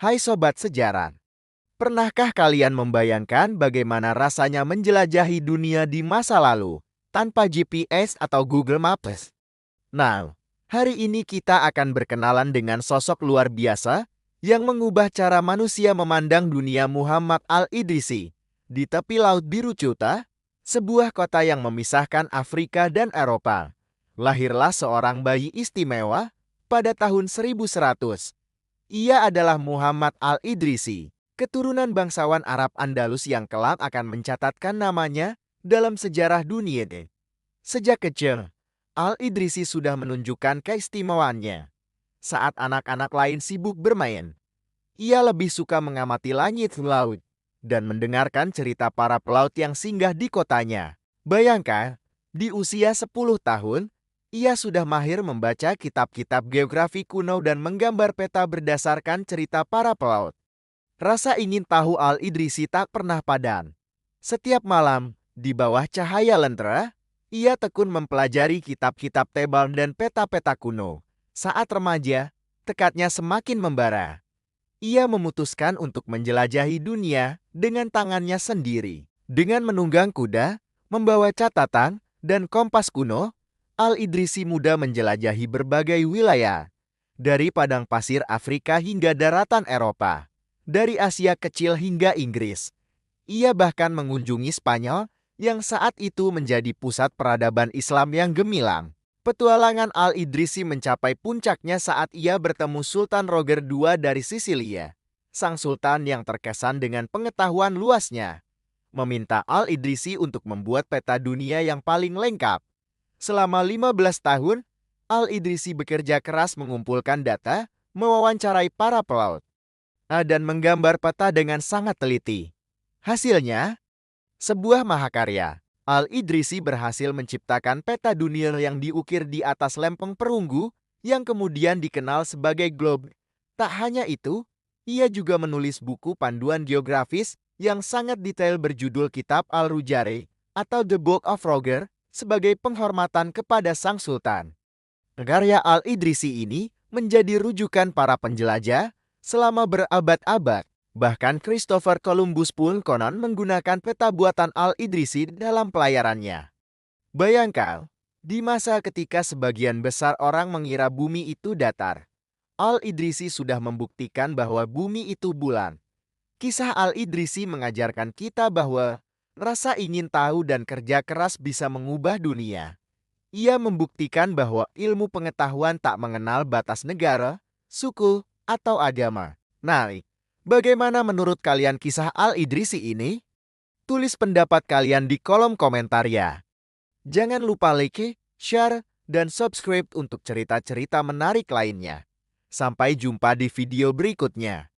Hai Sobat Sejarah, pernahkah kalian membayangkan bagaimana rasanya menjelajahi dunia di masa lalu tanpa GPS atau Google Maps? Nah, hari ini kita akan berkenalan dengan sosok luar biasa yang mengubah cara manusia memandang dunia, Muhammad Al-Idrisi. Di tepi Laut Biru Ceuta, sebuah kota yang memisahkan Afrika dan Eropa, lahirlah seorang bayi istimewa pada tahun 1100. Ia adalah Muhammad Al-Idrisi, keturunan bangsawan Arab Andalus yang kelak akan mencatatkan namanya dalam sejarah dunia. Sejak kecil, Al-Idrisi sudah menunjukkan keistimewaannya. Saat anak-anak lain sibuk bermain, ia lebih suka mengamati langit laut dan mendengarkan cerita para pelaut yang singgah di kotanya. Bayangkan, di usia 10 tahun, ia sudah mahir membaca kitab-kitab geografi kuno dan menggambar peta berdasarkan cerita para pelaut. Rasa ingin tahu Al-Idrisi tak pernah padam. Setiap malam, di bawah cahaya lentera, ia tekun mempelajari kitab-kitab tebal dan peta-peta kuno. Saat remaja, tekadnya semakin membara. Ia memutuskan untuk menjelajahi dunia dengan tangannya sendiri. Dengan menunggang kuda, membawa catatan, dan kompas kuno, Al-Idrisi muda menjelajahi berbagai wilayah. Dari padang pasir Afrika hingga daratan Eropa. Dari Asia kecil hingga Inggris. Ia bahkan mengunjungi Spanyol yang saat itu menjadi pusat peradaban Islam yang gemilang. Petualangan Al-Idrisi mencapai puncaknya saat ia bertemu Sultan Roger II dari Sisilia. Sang sultan yang terkesan dengan pengetahuan luasnya meminta Al-Idrisi untuk membuat peta dunia yang paling lengkap. Selama 15 tahun, Al-Idrisi bekerja keras mengumpulkan data, mewawancarai para pelaut, dan menggambar peta dengan sangat teliti. Hasilnya, sebuah mahakarya. Al-Idrisi berhasil menciptakan peta dunia yang diukir di atas lempeng perunggu yang kemudian dikenal sebagai globe. Tak hanya itu, ia juga menulis buku panduan geografis yang sangat detail berjudul Kitab Al-Rujare atau The Book of Roger sebagai penghormatan kepada sang sultan. Karya Al-Idrisi ini menjadi rujukan para penjelajah selama berabad-abad. Bahkan Christopher Columbus pun konon menggunakan peta buatan Al-Idrisi dalam pelayarannya. Bayangkan, di masa ketika sebagian besar orang mengira bumi itu datar, Al-Idrisi sudah membuktikan bahwa bumi itu bulan. Kisah Al-Idrisi mengajarkan kita bahwa rasa ingin tahu dan kerja keras bisa mengubah dunia. Ia membuktikan bahwa ilmu pengetahuan tak mengenal batas negara, suku, atau agama. Nah, bagaimana menurut kalian kisah Al-Idrisi ini? Tulis pendapat kalian di kolom komentar ya. Jangan lupa like, share, dan subscribe untuk cerita-cerita menarik lainnya. Sampai jumpa di video berikutnya.